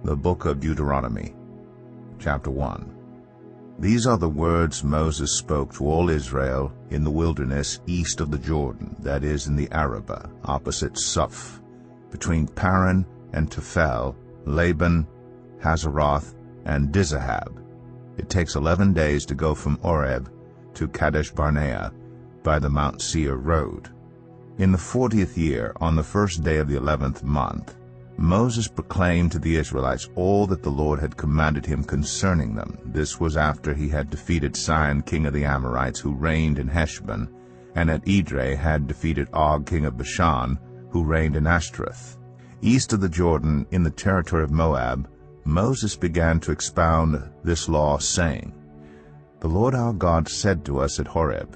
The book of Deuteronomy, chapter 1. These are the words Moses spoke to all Israel in the wilderness east of the Jordan, that is, in the Arabah, opposite Suph, between Paran and Tophel, Laban, Hazeroth, and Dizahab. It takes 11 days to go from Oreb to Kadesh Barnea by the Mount Seir road. In the 40th year, on the first day of the 11th month, Moses proclaimed to the Israelites all that the Lord had commanded him concerning them. This was after he had defeated Sihon, king of the Amorites, who reigned in Heshbon, and at Edrei had defeated Og, king of Bashan, who reigned in Ashtaroth. East of the Jordan, in the territory of Moab, Moses began to expound this law, saying, "The Lord our God said to us at Horeb,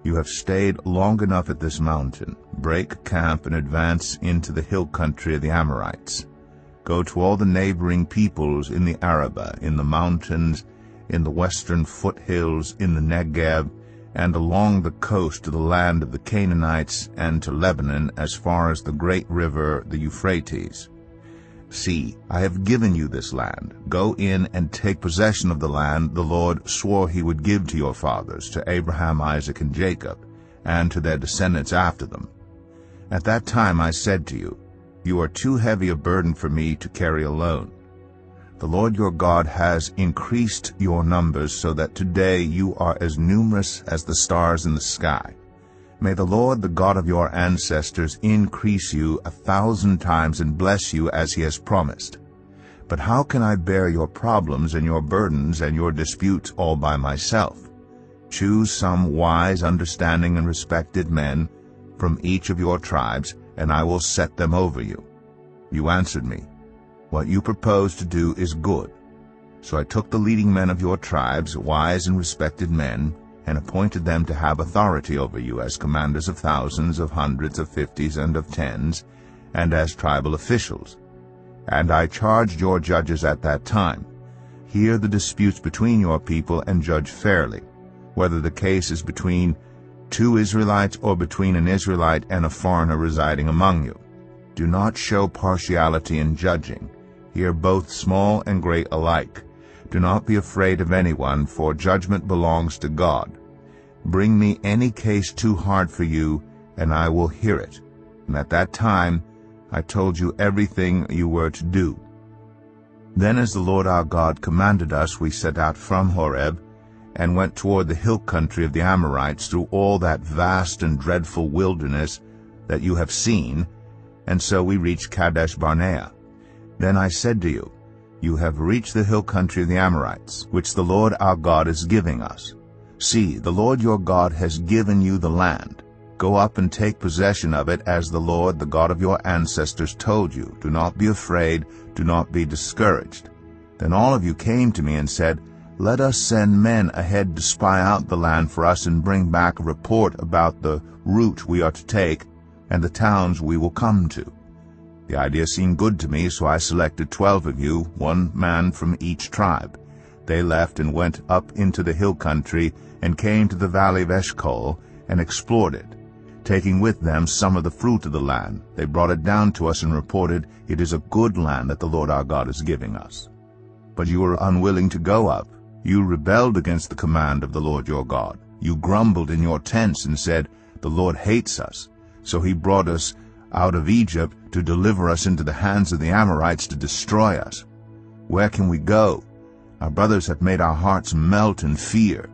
You have stayed long enough at this mountain. Break camp and advance into the hill country of the Amorites. Go to all the neighboring peoples in the Arabah, in the mountains, in the western foothills, in the Negev, and along the coast to the land of the Canaanites, and to Lebanon as far as the great river, the Euphrates. See, I have given you this land. Go in and take possession of the land the Lord swore he would give to your fathers, to Abraham, Isaac, and Jacob, and to their descendants after them. At that time I said to you, You are too heavy a burden for me to carry alone. The Lord your God has increased your numbers so that today you are as numerous as the stars in the sky. May the Lord, the God of your ancestors, increase you 1,000 times and bless you as he has promised. But how can I bear your problems and your burdens and your disputes all by myself? Choose some wise, understanding, and respected men from each of your tribes, and I will set them over you." You answered me, "What you propose to do is good." So I took the leading men of your tribes, wise and respected men, and appointed them to have authority over you as commanders of thousands, of hundreds, of fifties, and of tens, and as tribal officials. And I charged your judges at that time, Hear the disputes between your people and judge fairly, whether the case is between two Israelites or between an Israelite and a foreigner residing among you. Do not show partiality in judging. Hear both small and great alike. Do not be afraid of anyone, for judgment belongs to God. Bring me any case too hard for you, and I will hear it. And at that time I told you everything you were to do. Then as the Lord our God commanded us, we set out from Horeb, and went toward the hill country of the Amorites through all that vast and dreadful wilderness that you have seen, and so we reached Kadesh Barnea. Then I said to you, You have reached the hill country of the Amorites, which the Lord our God is giving us. See, the Lord your God has given you the land. Go up and take possession of it as the Lord, the God of your ancestors, told you. Do not be afraid, do not be discouraged. Then all of you came to me and said, Let us send men ahead to spy out the land for us and bring back a report about the route we are to take and the towns we will come to. The idea seemed good to me, so I selected 12 of you, one man from each tribe. They left and went up into the hill country and came to the valley of Eshcol and explored it. Taking with them some of the fruit of the land, they brought it down to us and reported, It is a good land that the Lord our God is giving us. But you were unwilling to go up. You rebelled against the command of the Lord your God. You grumbled in your tents and said, The Lord hates us. So he brought us out of Egypt to deliver us into the hands of the Amorites to destroy us. Where can we go? Our brothers have made our hearts melt in fear.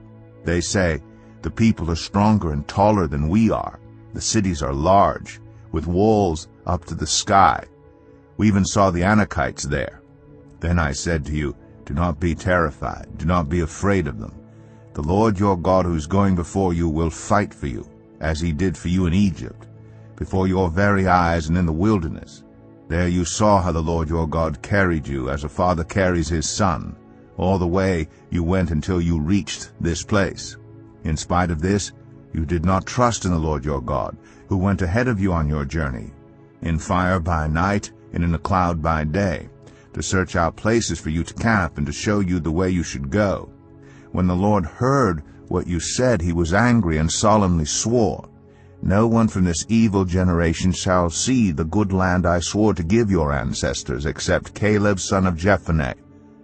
They say, The people are stronger and taller than we are. The cities are large, with walls up to the sky. We even saw the Anakites there. Then I said to you, Do not be terrified, do not be afraid of them. The Lord your God who is going before you will fight for you, as he did for you in Egypt, before your very eyes and in the wilderness. There you saw how the Lord your God carried you as a father carries his son. All the way you went until you reached this place. In spite of this, you did not trust in the Lord your God, who went ahead of you on your journey, in fire by night and in a cloud by day, to search out places for you to camp and to show you the way you should go. When the Lord heard what you said, he was angry and solemnly swore, No one from this evil generation shall see the good land I swore to give your ancestors, except Caleb son of Jephunneh.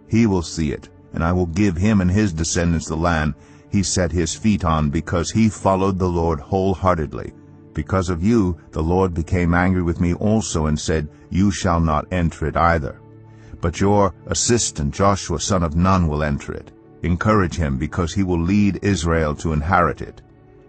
He will see it, and I will give him and his descendants the land he set his feet on, because he followed the Lord wholeheartedly. Because of you the Lord became angry with me also, and said, You shall not enter it either. But your assistant Joshua son of Nun will enter it. Encourage him, because he will lead Israel to inherit it.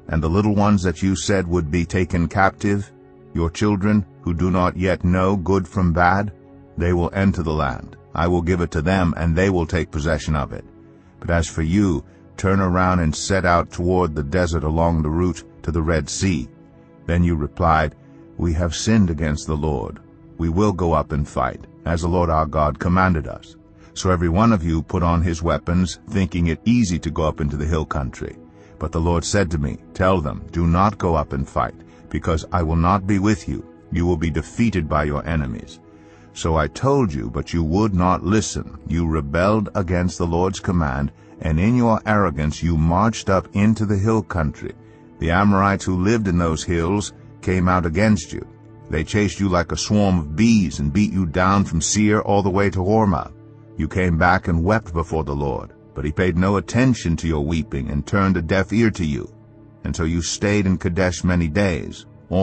And the little ones that you said would be taken captive, your children who do not yet know good from bad, they will enter the land. I will give it to them, and they will take possession of it. But as for you, turn around and set out toward the desert along the route to the Red Sea. Then you replied, We have sinned against the Lord. We will go up and fight, as the Lord our God commanded us. So every one of you put on his weapons, thinking it easy to go up into the hill country. But the Lord said to me, Tell them, Do not go up and fight, because I will not be with you. You will be defeated by your enemies. So I told you, but you would not listen. You rebelled against the Lord's command, and in your arrogance you marched up into the hill country. The Amorites who lived in those hills came out against you. They chased you like a swarm of bees and beat you down from Seir all the way to Hormah. You came back and wept before the Lord, but he paid no attention to your weeping and turned a deaf ear to you. And so you stayed in Kadesh many days.